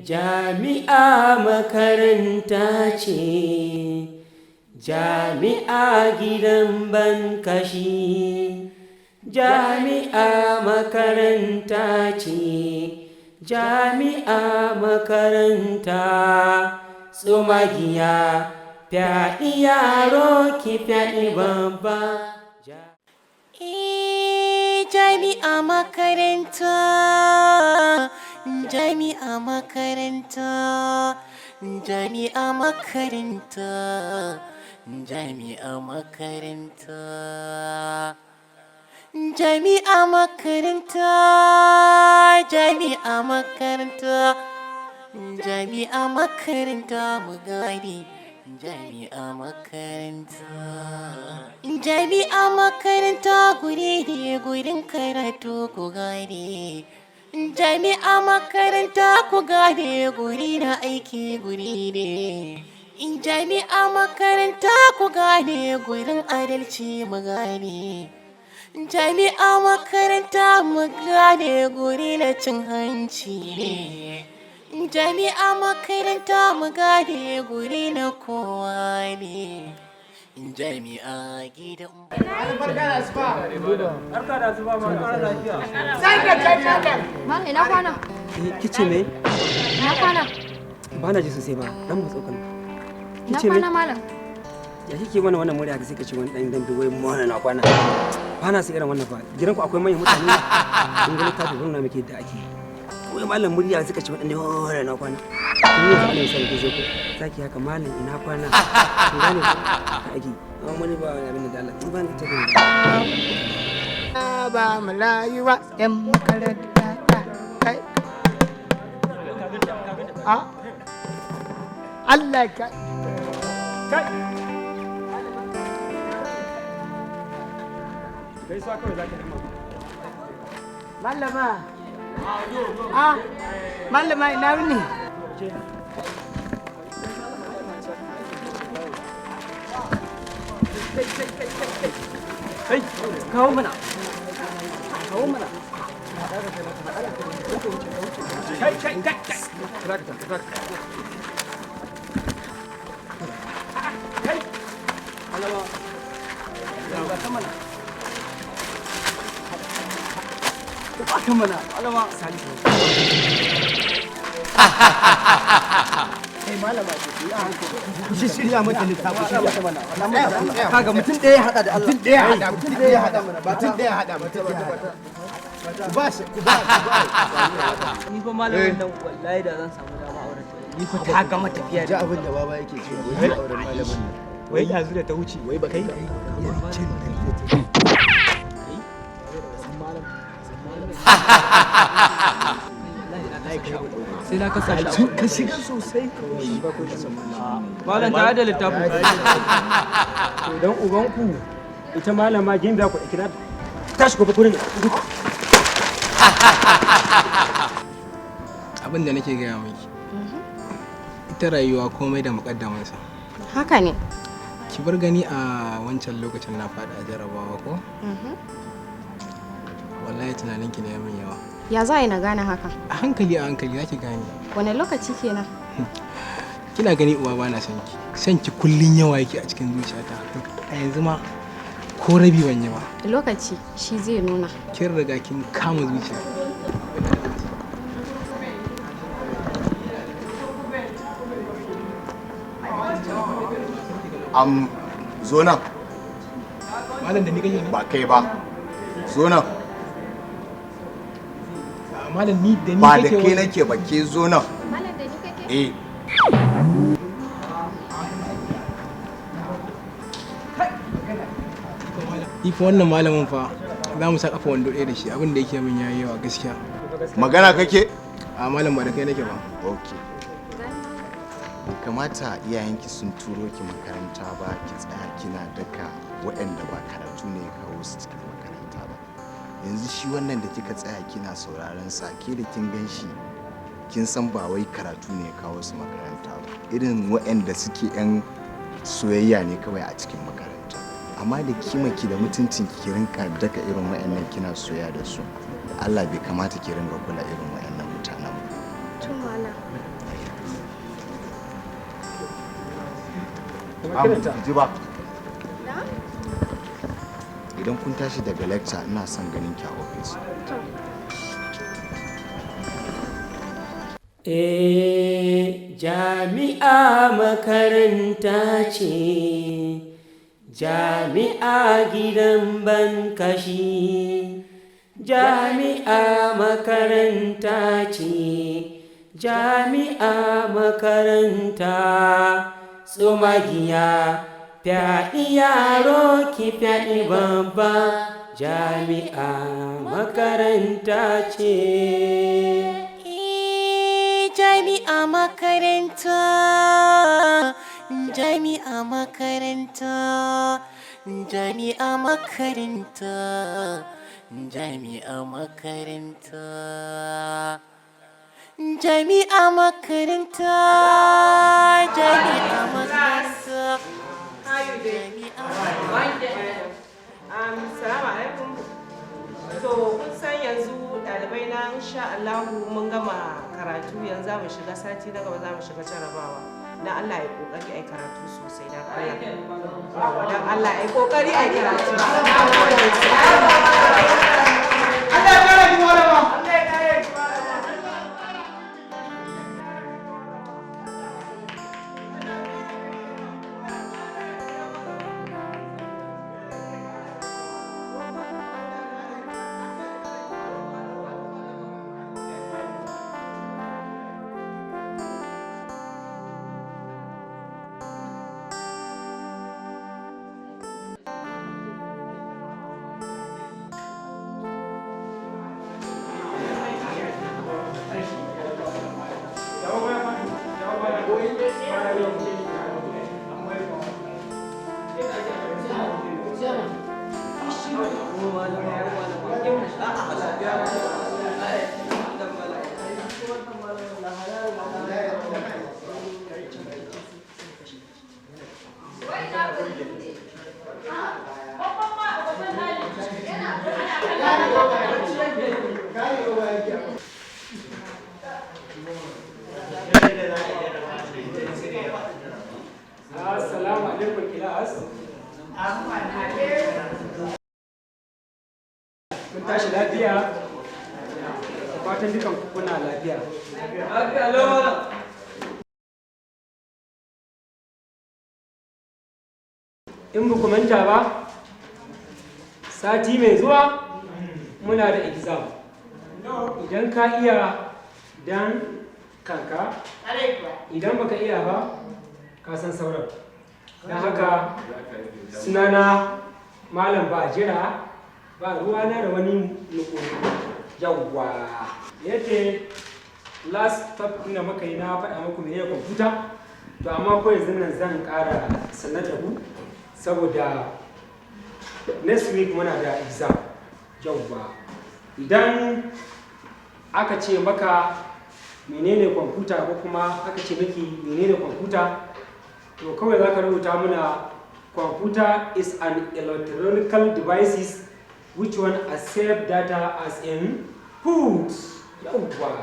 Jami'a makaranta ce, jami'a gidan bankashi. Jami'a makaranta ce, jami'a makaranta. Tsumagiya fyaɗi yaro ki fyaɗi babba. Jami'a makaranta, jami'a makaranta, jami'a makaranta, jami'a makaranta, jami'a makaranta, jami'a makaranta, jami'a makaranta mu gane. Jami'a makaranta, jami'a makaranta guri ne gurin karatu ku gane. Jami'a makaranta ku gane guri na aiki guri ne. Jami'a makaranta ku gane gurin adalci mu gane. Jami'a makaranta mu gane guri na cin hanci ne. Jami'a makaranta mu gane guri na kowa ne. Jami'a gidan Malam ina kwana? Kice me? Ina kwana? Ba na ji sosai ba, dan mu tsokan. Ina kwana malam? Ya kike wannan murya ka sai ka ce wani dan dambe wai mu na kwana. Ba na sai irin wannan fa. Gidanku akwai manyan mutane. Kun ga littafi gwamna muke da ake. Wai malam murya suka ce waɗanda yawa na kwana. Kun yi Allah sai ku zo ku saki haka malam ina kwana. Kun gane ku aiki. Amma wani ba wani abin da Allah in ba ni ta gani. Ba mu rayuwa yan makaranta kai. Allah ka kai. Kai sa kawai zaka nemi. Malama. Malama ina wuni? Kai, kawo mana. Kawo mana. Kai. Kai. Malama. Ga ta mana. Akan mana, malama Salisu. Kai malama ce, yi a hankali. Ku shirya mata littafi, shirya ta mana. Kaga mutum ɗaya ya haɗa da Allah. Mutum ɗaya ya haɗa mana. Mutum ɗaya ya haɗa mana. Ba shi, ku ba. Ni fa malamin nan wallahi da zan samu dama auren ta. Ni fa ta gama tafiya. Ji abin da baba yake cewa wai auren malamin nan. Wai yanzu da ta wuce. Wai ba kai. Sai na kasa shi ka shiga sosai malam ta da littafin Dan ubanku ita malama gimbiya ku kira tashi ku kurin. Abin da nake gaya miki. Ita rayuwa komai da mukaddamansa. Haka ne. Ki bar gani a wancan lokacin na fada jarabawa ko? Wallahi tunaninki ne min yawa. Ya za na gane haka? A hankali zaki gane. Wane lokaci kenan? Kina gani uwa bana son ki. Son ki kullun yawa yake a cikin zuciyata. A yanzu ma ko rabi ban yi ba. Lokaci shi zai nuna. Kin riga kin kama zuciya. Zo nan. Malam da ni kake ne? Ba kai ba. Zo nan. Malam ni da ni Ba da kake kai nake ba ke zo nan. Malam da ni kake? Eh. Ifa wannan malamin fa za mu sa kafa wando ɗaya da shi abin da yake min yayi yawa gaskiya. Magana kake? A malam ba da kai nake ba. Okay. Bai kamata iyayenki sun turo ki makaranta ba ki tsaya kina daka waɗanda ba karatu ne ya kawo su cikin makaranta ba. Yanzu shi wannan da kika tsaya kina sauraron sa ke da kin gan shi kin san ba wai karatu ne ya kawo su makaranta ba. Irin waɗanda suke 'yan soyayya ne kawai a cikin makaranta. Amma da kimaki da mutuncin ki rinka daka irin waɗannan kina soya da su. Allah bai kamata ki ringa kula irin waɗannan mutanen ba. ji ba. Idan kun tashi daga lecture ina son ganin ki a office. Jami'a makaranta ce, jami'a gidan bankashi, jami'a makaranta ce, jami'a makaranta, tsumagiya, fyaɗi yaro ki fyaɗi babba, jami'a makaranta ce. Jami'a makaranta, jami'a makaranta, jami'a makaranta, jami'a makaranta, jami'a makaranta, jami'a makaranta, jami'a Salamu alaikum. To kun san yanzu ɗalibai na insha Allah mun gama karatu yanzu za mu shiga sati na gaba za mu shiga jarabawa. Dan Allah ya kokari ai karatu sosai dan Allah. Dan Allah ai kokari ai karatu. Allah ya kare ki malama. Allah ya kare ki malama. Assalamu alaikum class. Kun tashi lafiya? Fatan dukan kuna lafiya. Lafiya lawa. In ba ku manta ba, sati mai zuwa muna da exam. Idan ka iya dan kanka, idan baka iya ba, ka san sauran. Don haka sunana malam ba jira ba ruwana da wani nuku yawwa. Yake last topic da muka yi na faɗa muku mene kwamfuta, to amma ko yanzu nan zan ƙara sanar da ku saboda next week muna da exam yawwa. Idan aka ce maka menene kwamfuta ko kuma aka ce miki menene kwamfuta, to kawai za ka rubuta muna computer is an electronic devices which one accept data as input. Yawwa.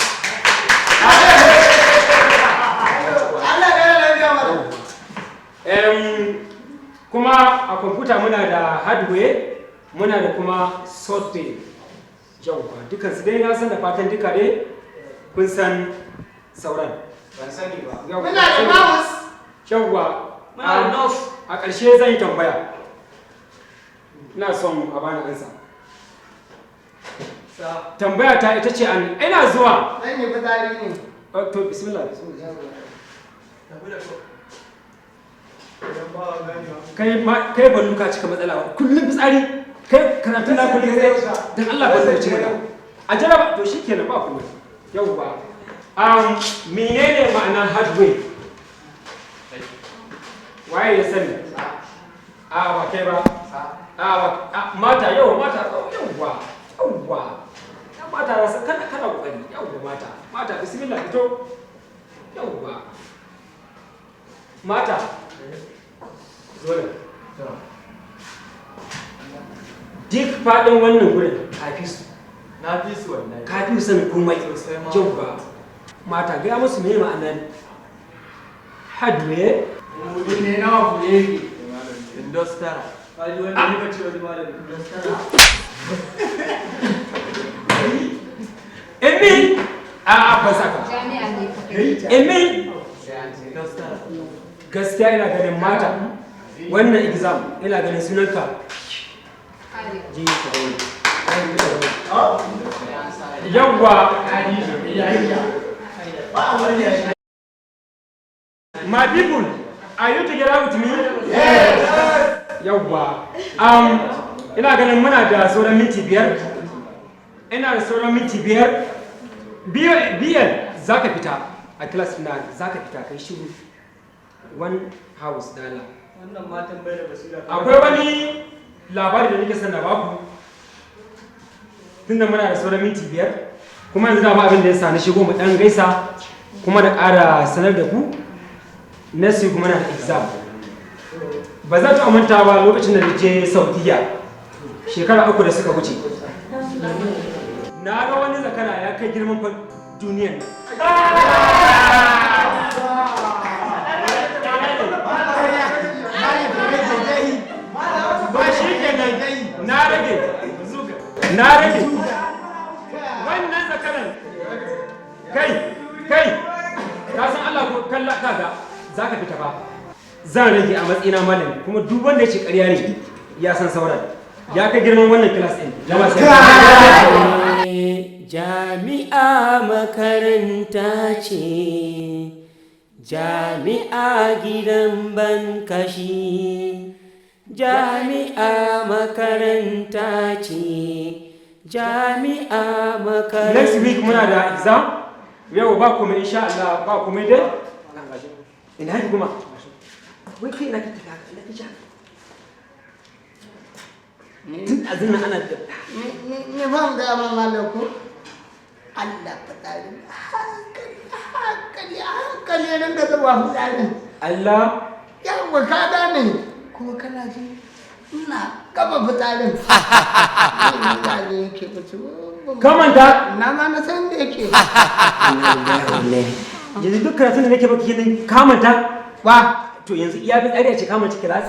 Kuma a kwamfuta muna da hardware muna da kuma software. Yawwa, dukansu dai na san da fatan duka dai kun san sauran. Ban sani ba. Muna da mouse. Yawwa. A ƙarshe zan yi tambaya. Ina son a bani ansa. Tambaya ta ita ce ina zuwa. Zan yi fitsari ne. To bismillah. Kai ballu ka cika matsala kullum fitsari. Kai karatun na kullum sai dan Allah ba zai ci mana. A jaraba to shikenan ba kuma. Yawwa. Menene ma'anar hardware? Waye ya sani? Ba kai ba. Mata yau mata yawwa. Mata na san kana kokari yawwa mata bismillah fito. Yawwa. Mata. Zo da. Duk faɗin wannan gurin kafi su. Na fi su wannan. Kafi su sanin komai. Yawwa. Mata gaya musu me ma'anar hardware. Mudi ne nawa ku yake. Indostara. Kaji wanda ne bace wani malami. Indostara. Emin! A'a ba saka. Jami'a ne. Emin! Gaskiya ina ganin mata. Wannan exam ina ganin sunanka. Ji ka wani. Yawwa. My people, are you together with me? Yes. Yawwa. Ina ganin muna da sauran minti 5. Ina da sauran minti 5. Biyan za ka fita a class na za ka fita kai shiru. One house dala. Wannan matan bai da basira. Akwai wani labari da nake son na baku. Tunda muna da sauran minti 5 kuma yanzu da ma abin da ya sa na shigo mu dan gaisa kuma da ƙara sanar da ku. Next week muna da exam. Ba za ta manta ba lokacin da je Saudiya shekara 3 da suka wuce. Na ga wani zakara ya kai girman duniyar nan. Ba shi ke nan na rage wannan zakaran kai ka san Allah ko kalla kaga za ka fita ba zan rage a matsayina malami kuma duk wanda ya ce ƙarya ne ya san sauran ya kai girman wannan class ɗin jama'a sai jami'a makaranta ce jami'a gidan bankashi jami'a makaranta ce jami'a makaranta next week muna da exam yau ba kuma insha Allah ba kuma dai ina haji kuma wai kai na kike ka na kike tun azin ana da ne ba mu da malaku Allah fadarin hankali nan da zuwa fadarin Allah yawa ka gane kuma kana ji ina gaba fadarin yake bace kamanta na ma na san da yake yanzu duk karatun da nake baki kenan kamanta ba to yanzu iya bi tsari a ce kamanta class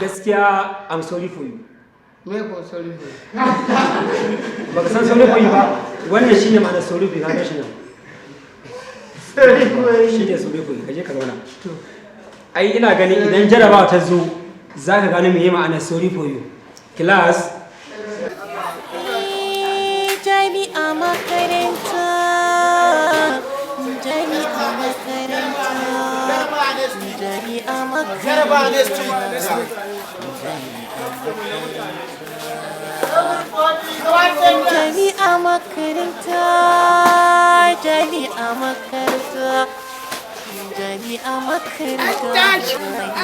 gaskiya I'm sorry for you me ko sorry for you baka san sorry for you ba wannan shine ma'anar sorry for you kaga shi nan sorry for you shine sorry for you kaje ka zauna ai ina ganin idan jarabawa ta zo zaka gano meye ma'anar sorry for you class Jami'a makaranta Jami'a makaranta Jami'a makaranta Jami'a makaranta Jami'a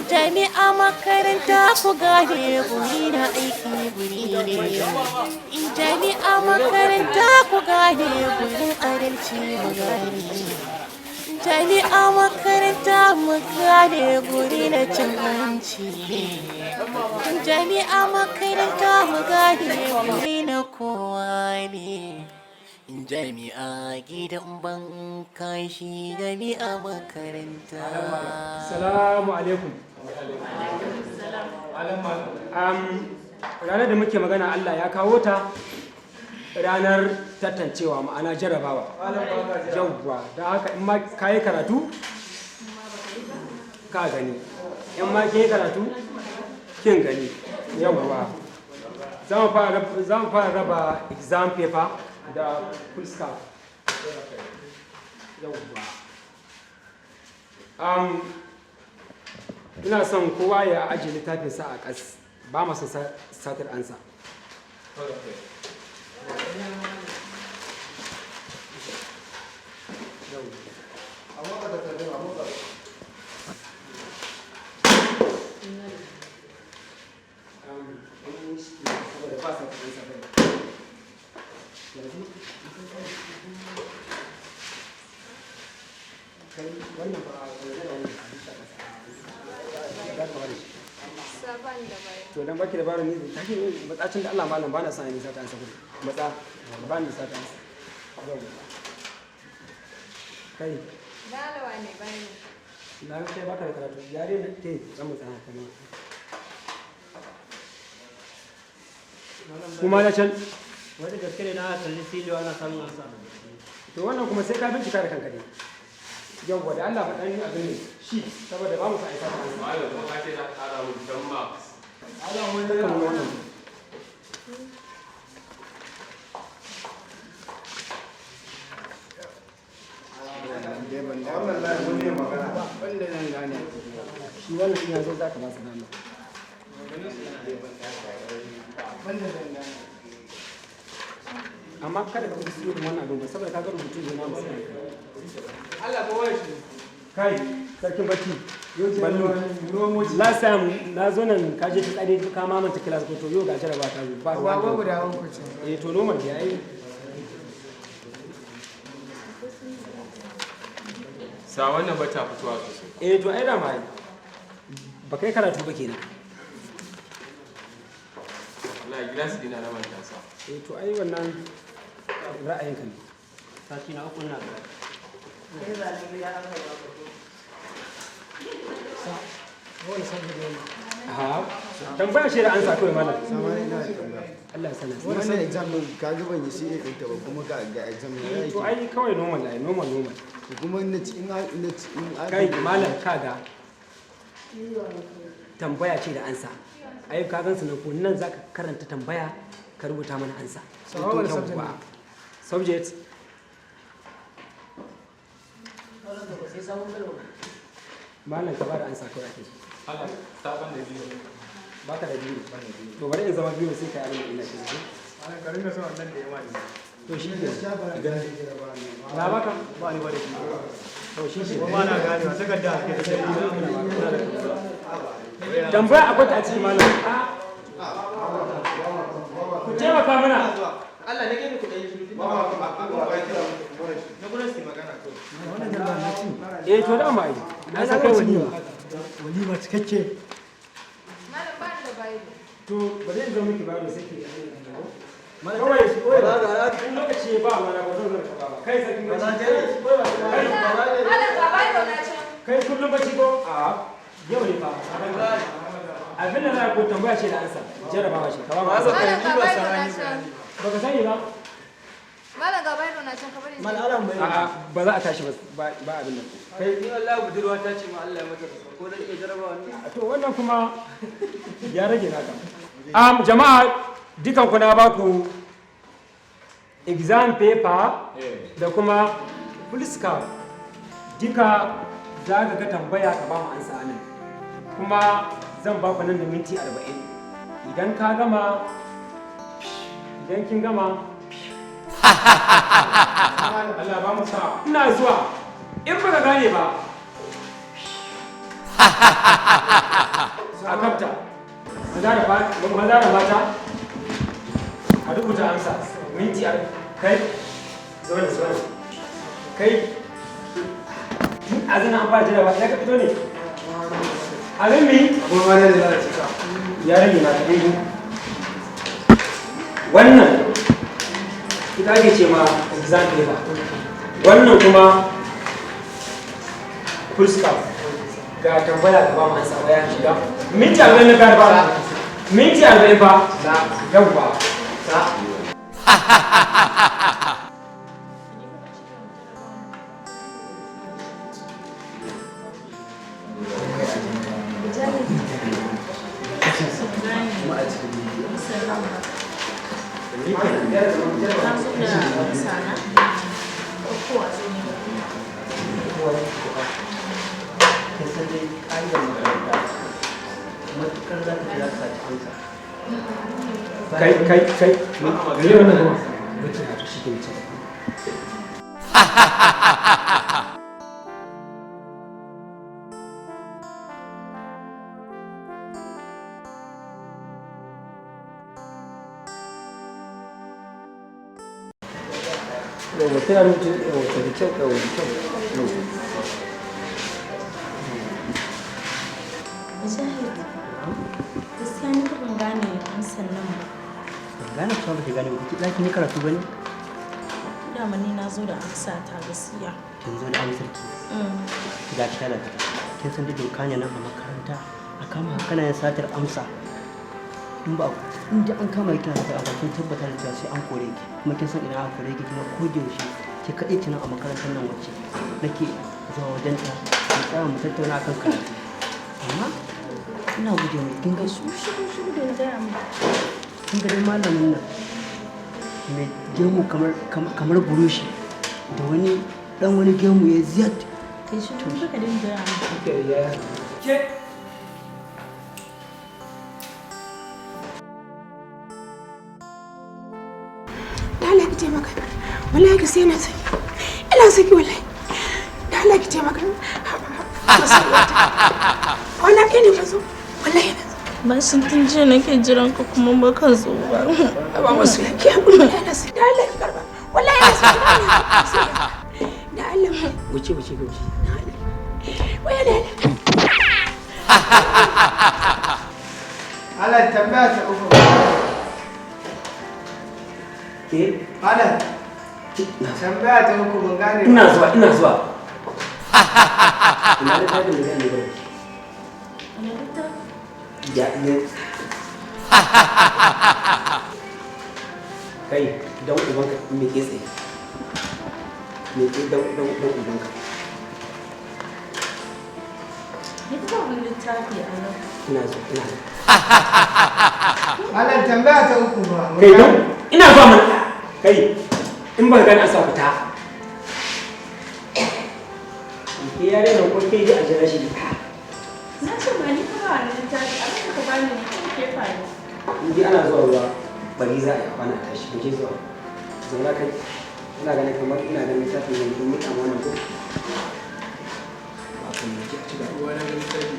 Jami'a makaranta ku gane guri na aiki guri ne. Jami'a makaranta ku gane gurin adalci mu gane. Jami'a makaranta mu gane guri na cin hanci ne. Jami'a makaranta mu gane guri na kowa ne. Jami'a gidan ban kashi jami'a makaranta. Salamu alaikum. Ranar da muke magana Allah ya kawo ta ranar tantancewa ma'ana jarabawa. Yawwa, don haka in ma ka yi karatu ka gani, in ma ke yi karatu kin gani. Yawwa, za mu fara raba exam paper da full scarf. Yawwa. Ina son kowa ya ajiye littafinsa a ƙas, ba masu satar ansa. Salamu to dan baki da baro ne take matsacin da Allah malam bana son ni sata an sako matsa ba ni sata kai Dalawa ne bani. na ga kai baka da karatu yare ne ke zan mu tsaya kuma na can wani gaske ne na kalli siliyo ana samun ansa. to wannan kuma sai ka bincika da kanka ne yawwa da Allah faɗa ni abin ne shi saboda ba mu sa aika ta malam ko ka ce za ka ƙara mun 10 marks Allah mun da wannan wannan lai mun ne magana wanda zan gane shi wannan ina zo zaka ba su nama wanda zan gane amma kada ka kusa yin wannan abin ba saboda ka ga rubutu ne na musamman Allah ko wai shi kai sarkin bacci ballo last time na zo nan ka je ta tsare ka mamanta class ko to yau ga jaraba ta zo ba babu da wanku ce eh to normal ya yi sa wannan ba ta fitowa sosai eh to ai da ma ba kai karatu ba kenan wallahi gilas dina na manta sa eh to ai wannan ra'ayinka ne Sati na uku na gaba. ha tambaya ce da an sa kawai malam samari ina da tambaya Allah ya sanar wannan exam din ka ga ban yi CA din ta ba kuma ga exam ne to ai kawai normal ai normal kuma in in kai malam kaga tambaya ce da ansa ai ka gansu nan ko nan zaka karanta tambaya ka rubuta mana ansa Wani subject ne? subject malam ka ba da ansa kawai ake Allah sabon da biyu baka da biyu to bari in zama biyu sai kai abin da ina shi ana ka ringa son wannan da ya mani to shi ne na baka ba ni ba da shi to shi ne ba na ganewa takarda ake da shi tambaya akwai ta a cikin malam ku taimaka mana Allah ne ke ku da yi shiru. Na gurin su magana ko. eh to da mai na san kai walima walima cikakke Malam ba da bayi. to bari in zo miki bayani sai ki kawai in lokaci ba mana ba zan zarka ba kai sakin ba Malam ga bayi na can. kai kullum bacci ko a yau ne fa abin da za ku tambaya ce da ansa jarabawa ce kawai ma Malam ga bayi na can. baka sani ba Malam ga bayi na can ka bari. Malalam bai. a'a ba za a tashi ba abin nan Kai ni Allah budurwa ta ce ma Allah ya mata ko da iya jarabawa ne. to wannan kuma ya rage naka jama'a dukan ku na ba ku exam paper da kuma police card duka za ka ga tambaya ka ba mu ansa nan kuma zan ba ku nan da minti 40 idan ka gama idan kin gama Allah ba mu sa ina zuwa in baka gane ba a kafta maza da mata a rubuta amsa minti kai zaune kai a zina an fara jira ba ya ka fito ne abin mi kuma ma da za a cika ya rage na kaɗai wannan ita ake ce ma exam paper wannan kuma full scarf ga tambaya ka ba mu ansa ya shiga minti 40 na karba minti 40 fa yawwa kai ne wannan kuma shi ke ce yawa tana rubuta yawa ta da kyau yawa da kyau Mujahid, gaskiya ni ban gane amsan nan ba. Ban gane cewa ba ki gane ba, ki ɗaki ne karatu ba ne? Dama ni na zo da amsa ta gaskiya. Kin zo da amsar ki? Ki ga ki talaka. Kin san da doka ne nan a makaranta a kama kana yin satar amsa. In ba in da an kama ki kana satar amsa kin tabbata da cewa sai an kore ki. Kuma kin san idan aka kore ki kuma ko da yaushe ki kaɗai ki nan a makarantar nan wacce nake zuwa wajen ta mu tsaya mu tattauna akan karatu. Amma ina guje mai kin ga Shiru da gaya mu. kin ga dai malamin nan mai gemu kamar burushi da wani dan wani gemu ya ziyat. Kai shi tun baka din gaya mu. Ke da Allah ki taimaka wallahi ka sai na saki ina saki wallahi da Allah ki taimaka wannan kai ne fa zo wallahi na Ba sun tun jiya nake jiran ka kuma ba ka zo ba. ba wasu laki wallahi na saki da Allah ki karba wallahi na saki da Allah wuce waya da Allah tambaya ta uku. ke Malam, tambaya ta uku ban gane ba. ina zuwa ina da tabin da zan yi ba ya ne kai dan ubanka me ke tsaye me ke dan ubanka Ni ba wani littafi a nan. ina Malam tambaya ta uku ba. kai dan ina zuwa mana kai in ba gani a sa fita ke yare nan ko ke ji a jira shi Na ce ba ni ba wani littafi a kan ka bani ne ke faru. in ji ana zuwa ruwa bari za a yi kwana tashi in ji zuwa zaura kai ina ganin kamar ina ganin littafin yanzu mun mutan wannan ko ba kun ji a cikin ruwa na ganin littafi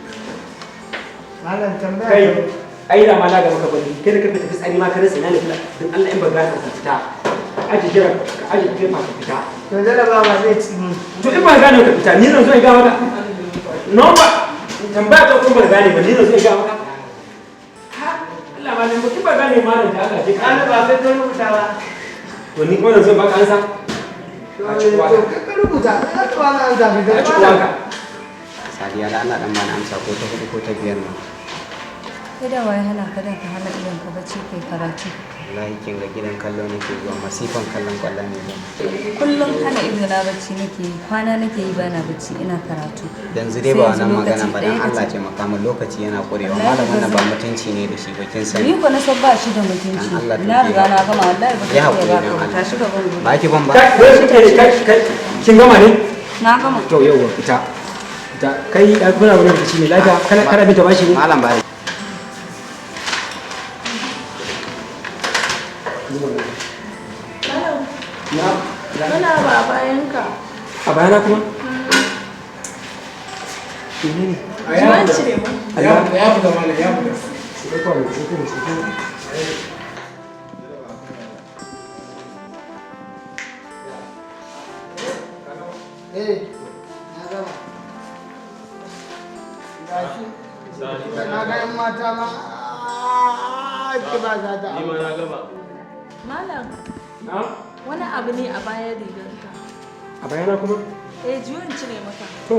Malam tambaya kai ta uku. ai da ma na ga maka bari kai da ka fita fitsari ma ka rasa ina ne kula dan Allah in ba ga ka fita aji jira ka aji kai ma ka fita To jaraba ba zai ci mun. to in ba gane ka fita ni zan zo in ga maka no ba tambaya ta kuma ba gane ba ni zan zo in ga maka ha Allah ma ne mutum ba gane ma da Allah je Malam ba kai ka rubuta ba. to ni kuma zan zo baka ansa a ci kuwa To kai ka rubuta, ka ta wani an zafi a ci kuwa ka Sadiya da Allah dan bani amsa ko ta hudu ko ta biyar ma. Kai da waye hana ka da ka hana idan ka bacci kai karatu. Wallahi kin ga gidan kallo nake zuwa masifan kallon kwallon ne. Kullum hana ido na bacci nake yi, kwana nake yi bana bacci ina karatu. Yanzu dai ba wannan magana ba dan Allah ce maka mu lokaci yana kurewa malamin nan ba mutunci ne da shi ba kin sani. Ni ko na san ba shi da mutunci. Na riga na gama wallahi ba ka iya ba ka tashi gaban gobe. Ba ki ban ba. kai kin gama ne Na gama. to yau fita kai kuna wani rikici ne lafiya kana bin ta bashi ne Malam ba Muna ba bayan ka. a bayana kuma ne Jiwan cire mu. Ya buga malam ya buga. sai ko ne sai na gama. Gashi. Na ga yan mata ma. Ki ba za ta. Ni ma na gama. Malam, na wani abu ne a bayan rigarka. a bayana kuma Jiwan cire maka. to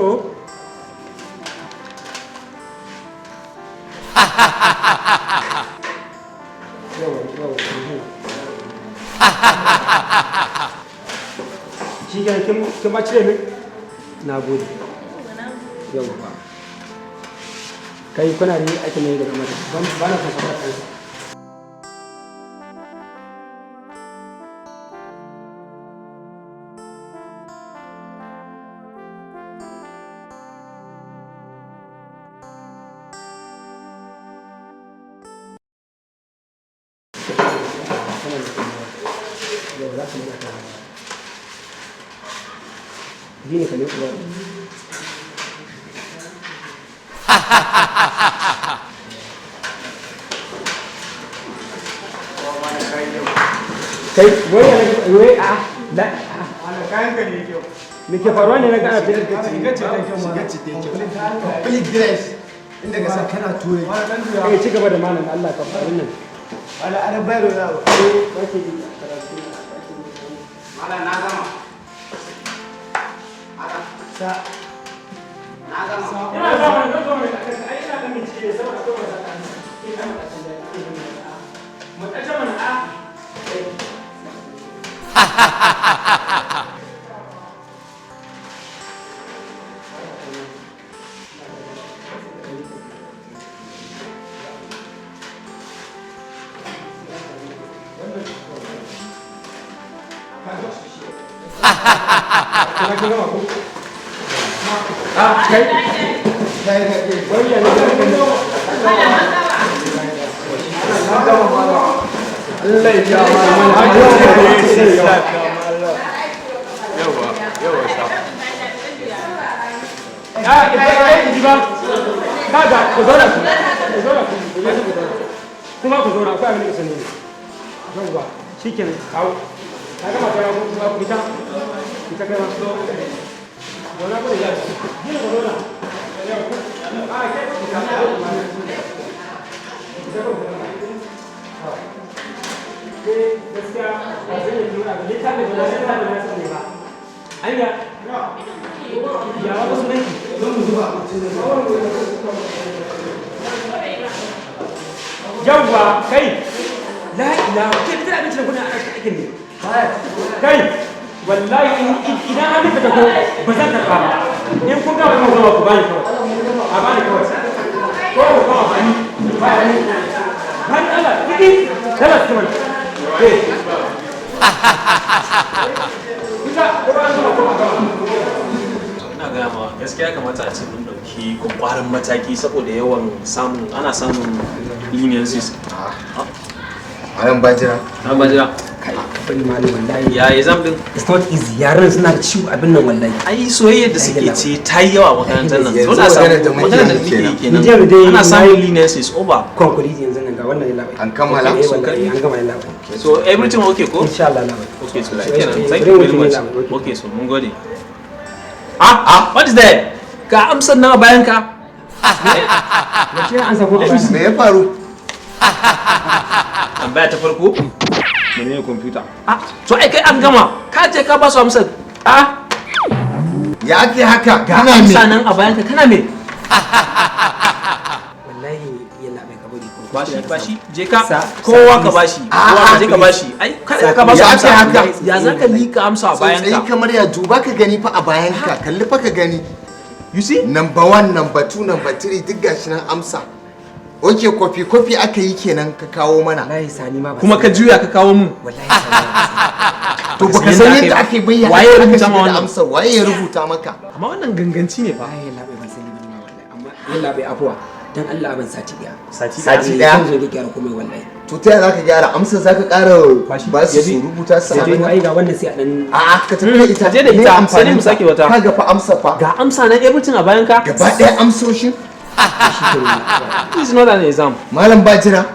shi ke kin ba cire min na gode yau ba kai kuna ne ake mai daga mata ba na son sabar kansa Gini kan yau kuwa. Kai, wai a la Ana kayan ka ne kyau. me ke faruwa ne na ga abin Shiga ce ta kyau ma. Complete dress. inda ka san kana turai kai ci gaba da malam Allah ka faru nan wala ana bayro na ba kake ji karatu malam na gama sa na gama ina gama na gama ai ina da bincike saboda akwai wata kan mu kace mana a kuma ku zauna akwai abin da sani yauwa shikenan kawo ka gama ta yawo kuma ku fita kai ma zauna ku da yaro gina ku zauna a ke ku fita gaskiya ba zai yi juna ba littafin da wasu littafin da su ne ba anya ya wata sunanki don mu zuba yawwa kai la ilaha ke fitar abincin kuna a cikin ne kai wallahi idan an fita ko ba zan karba ba in kun ga wannan zuwa ku bani kawai a bani kawai ko ku kama bani bani Allah kidi dala su mai ina gaya ma gaskiya kamata a ce mun dauki kwakwaran mataki saboda yawan ana samun leniencies. Malam Bajira. Malam Bajira. Kai, bari malam wallahi. Ya exam din? It's not easy. Yaran suna da ciwo abin nan wallahi. Ai soyayya da suke ce ta yi yawa makarantar nan. Dole a samu magana da muke kenan. Ana samun leniencies over. Conclude yanzu nan ga wannan labai. An kammala? An gama labai. So everything okay ko? Insha Allah labai. Okay, so kenan. Thank you very much. Okay, so mun gode. What is that? Ga amsar nan a bayan ka. Me ya faru? Tambaya ta farko? Menene computer? So ai kai an gama. Ka je ka ba su amsar. Ya ake haka? Ga amsa nan a bayan ka kana me? Wallahi yalla bai ka bari ko. Bashi je ka kowa ka bashi. Kowa ka je ka bashi. Ai kada ka ba su amsa haka. Ya zaka lika amsa a bayan ka? Sai kamar ya duba ka gani fa a bayan ka. Kalli fa ka gani. You see? Number 1, number 2, number 3 duk gashi nan amsa. Oke kofi aka yi kenan ka kawo mana. Wallahi sani ma ba. Kuma ka juya ka kawo mu. Wallahi sani. To baka san yadda ake bayyana waye ya rubuta ma wannan amsa waye ya rubuta maka? Amma wannan ganganci ne fa. Ai yalla bai ban sani ba wallahi. Amma yalla bai afuwa. Dan Allah ban sati daya. Sati daya. Zan zo da gyara komai wallahi. To ta yaya zaka gyara amsa zaka ƙara ba su rubuta su abin ai ga wannan sai a dan ka tafi da ita je da ita sai mu sake wata kaga fa amsa fa ga amsa nan everything a bayan ka gaba ɗaya amsoshin this is not an exam malam Bajira